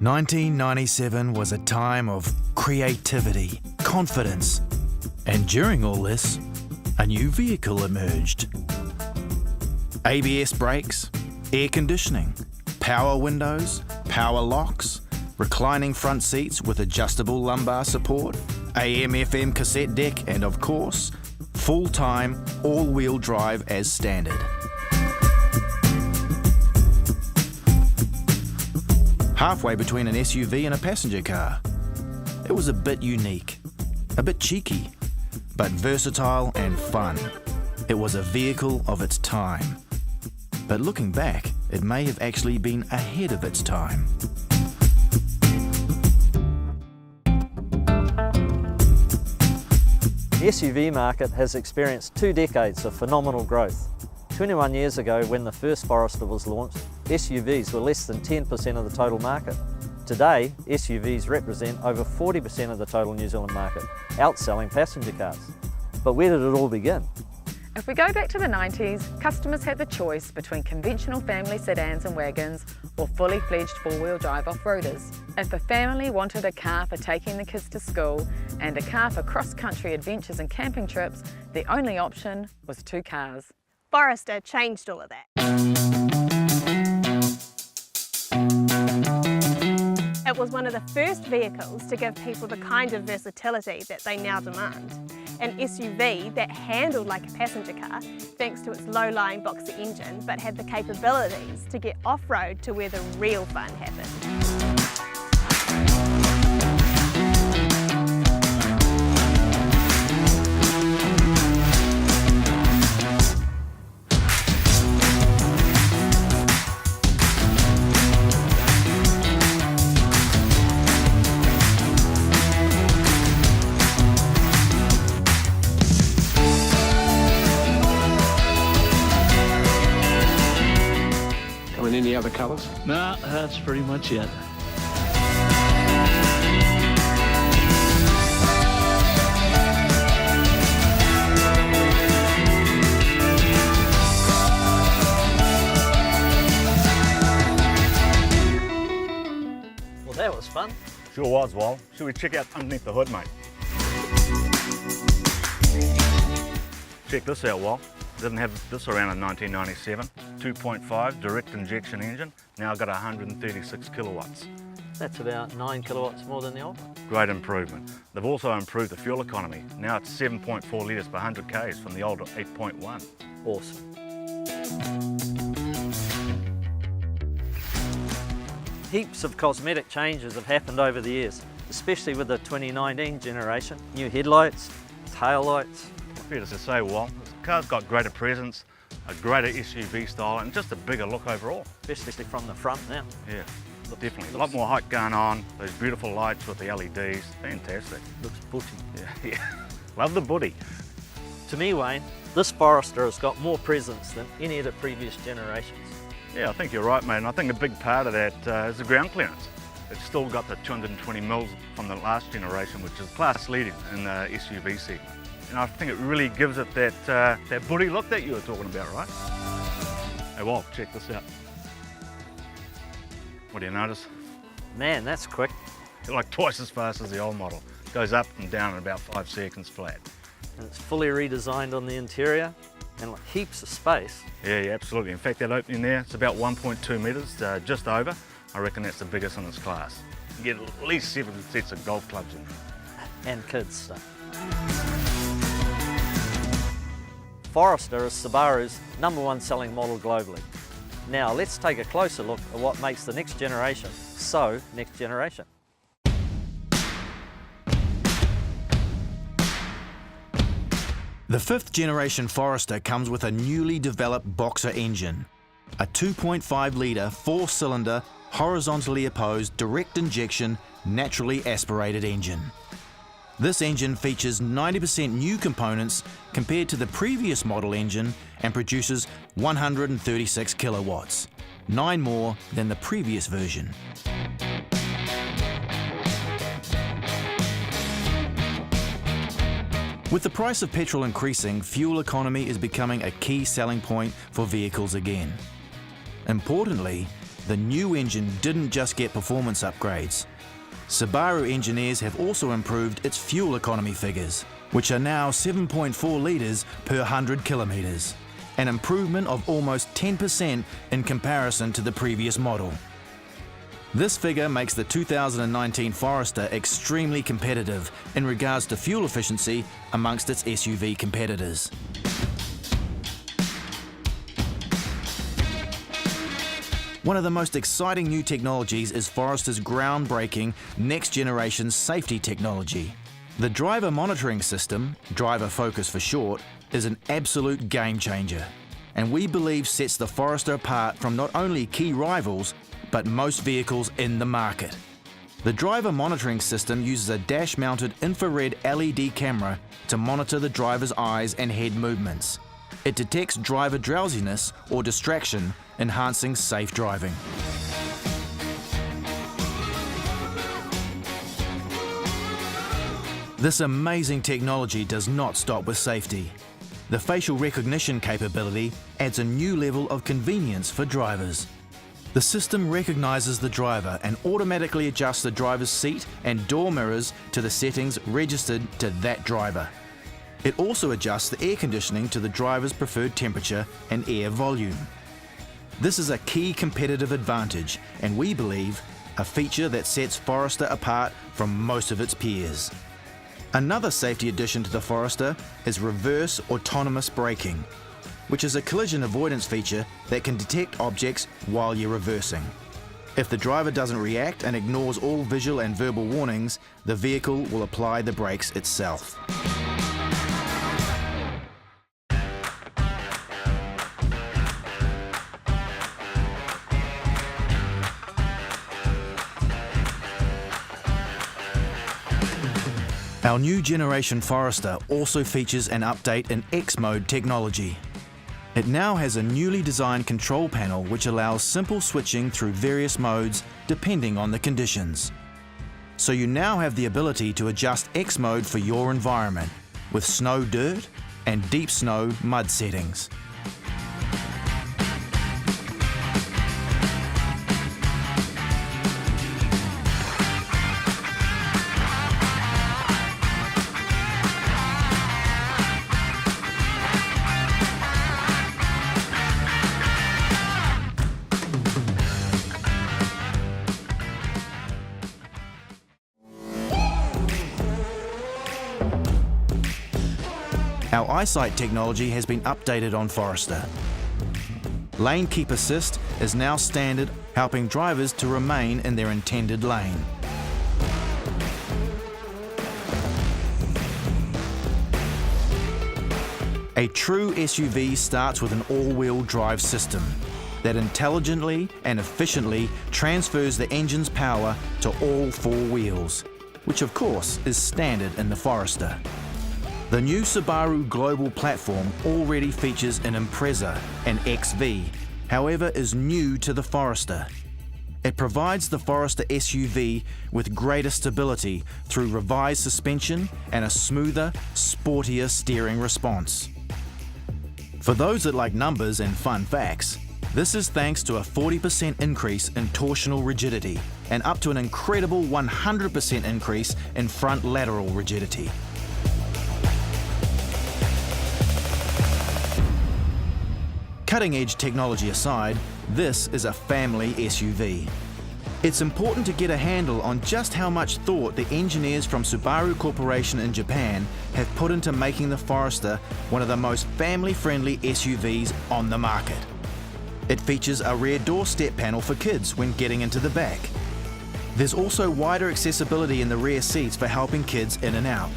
1997 was a time of creativity, confidence, and during all this, a new vehicle emerged. ABS brakes, air conditioning, power windows, power locks, reclining front seats with adjustable lumbar support, AM/FM cassette deck, and of course, full-time, all-wheel drive as standard. Halfway between an SUV and a passenger car. It was a bit unique, a bit cheeky, but versatile and fun. It was a vehicle of its time. But looking back, it may have actually been ahead of its time. The SUV market has experienced 2 decades of phenomenal growth. 21 years ago, when the first Forester was launched, SUVs were less than 10% of the total market. Today, SUVs represent over 40% of the total New Zealand market, outselling passenger cars. But where did it all begin? If we go back to the 90s, customers had the choice between conventional family sedans and wagons or fully fledged four-wheel drive off-roaders. If a family wanted a car for taking the kids to school and a car for cross-country adventures and camping trips, the only option was 2 cars. Forester changed all of that. It was one of the first vehicles to give people the kind of versatility that they now demand. An SUV that handled like a passenger car thanks to its low-lying boxer engine, but had the capabilities to get off-road to where the real fun happened. Any other colours? No, that's pretty much it. Well, that was fun. Sure was, Wal. Should we check out underneath the hood, mate? Check this out, Wal. Didn't have this around in 1997. 2.5 direct injection engine, now got 136 kilowatts. That's about 9 kilowatts more than the old one. Great improvement. They've also improved the fuel economy. Now it's 7.4 litres per 100 k's from the old 8.1. Awesome. Heaps of cosmetic changes have happened over the years, especially with the 2019 generation. New headlights, tail lights. Fair to say, Wal, the car's got greater presence, a greater SUV style, and just a bigger look overall. Especially from the front now. Yeah, definitely. A lot more height going on, those beautiful lights with the LEDs, fantastic. Looks booty. Yeah. Love the booty. To me, Wayne, this Forester has got more presence than any of the previous generations. Yeah, I think you're right, mate, and I think a big part of that is the ground clearance. It's still got the 220 mils from the last generation, which is class leading in the SUV segment. And I think it really gives it that booty look that you were talking about, right? Hey, Walt, check this out. What do you notice? Man, that's quick. It's like twice as fast as the old model. Goes up and down in about 5 seconds flat. And it's fully redesigned on the interior and like heaps of space. Yeah, absolutely. In fact, that opening there, it's about 1.2 metres, just over. I reckon that's the biggest in its class. You get at least 7 sets of golf clubs in there. And kids stuff. Forester is Subaru's #1 selling model globally. Now let's take a closer look at what makes the next generation so next generation. The 5th generation Forester comes with a newly developed boxer engine, a 2.5 litre 4-cylinder horizontally opposed direct injection naturally aspirated engine. This engine features 90% new components compared to the previous model engine and produces 136 kilowatts, 9 more than the previous version. With the price of petrol increasing, fuel economy is becoming a key selling point for vehicles again. Importantly, the new engine didn't just get performance upgrades. Subaru engineers have also improved its fuel economy figures, which are now 7.4 litres per 100 kilometres, an improvement of almost 10% in comparison to the previous model. This figure makes the 2019 Forester extremely competitive in regards to fuel efficiency amongst its SUV competitors. One of the most exciting new technologies is Forester's groundbreaking next-generation safety technology. The driver monitoring system, Driver Focus for short, is an absolute game changer, and we believe sets the Forester apart from not only key rivals, but most vehicles in the market. The driver monitoring system uses a dash-mounted infrared LED camera to monitor the driver's eyes and head movements. It detects driver drowsiness or distraction, enhancing safe driving. This amazing technology does not stop with safety. The facial recognition capability adds a new level of convenience for drivers. The system recognizes the driver and automatically adjusts the driver's seat and door mirrors to the settings registered to that driver. It also adjusts the air conditioning to the driver's preferred temperature and air volume. This is a key competitive advantage, and we believe a feature that sets Forester apart from most of its peers. Another safety addition to the Forester is reverse autonomous braking, which is a collision avoidance feature that can detect objects while you're reversing. If the driver doesn't react and ignores all visual and verbal warnings, the vehicle will apply the brakes itself. Our new generation Forester also features an update in X-Mode technology. It now has a newly designed control panel which allows simple switching through various modes depending on the conditions. So you now have the ability to adjust X-Mode for your environment with snow dirt and deep snow mud settings. Our eyesight technology has been updated on Forester. Lane Keep Assist is now standard, helping drivers to remain in their intended lane. A true SUV starts with an all-wheel drive system that intelligently and efficiently transfers the engine's power to all four wheels, which of course is standard in the Forester. The new Subaru Global platform already features an Impreza and XV, however is new to the Forester. It provides the Forester SUV with greater stability through revised suspension and a smoother, sportier steering response. For those that like numbers and fun facts, this is thanks to a 40% increase in torsional rigidity and up to an incredible 100% increase in front lateral rigidity. Cutting-edge technology aside, this is a family SUV. It's important to get a handle on just how much thought the engineers from Subaru Corporation in Japan have put into making the Forester one of the most family-friendly SUVs on the market. It features a rear door step panel for kids when getting into the back. There's also wider accessibility in the rear seats for helping kids in and out,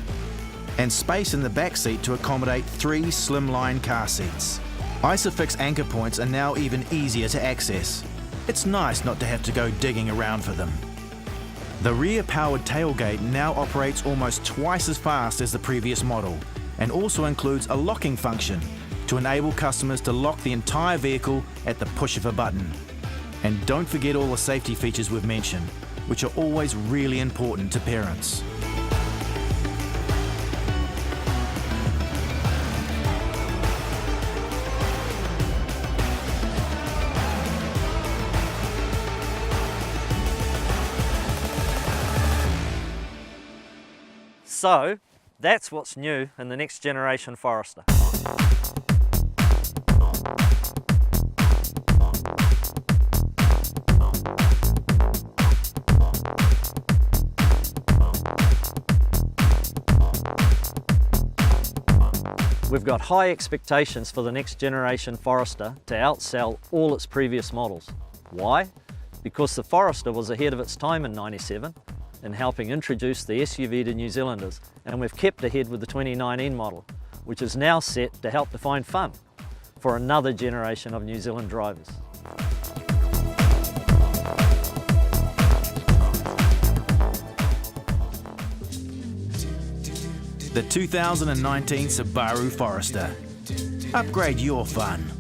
and space in the back seat to accommodate 3 slimline car seats. Isofix anchor points are now even easier to access. It's nice not to have to go digging around for them. The rear-powered tailgate now operates almost twice as fast as the previous model and also includes a locking function to enable customers to lock the entire vehicle at the push of a button. And don't forget all the safety features we've mentioned, which are always really important to parents. So that's what's new in the next generation Forester. We've got high expectations for the next generation Forester to outsell all its previous models. Why? Because the Forester was ahead of its time in '97 in helping introduce the SUV to New Zealanders, and we've kept ahead with the 2019 model, which is now set to help define fun for another generation of New Zealand drivers. The 2019 Subaru Forester. Upgrade your fun.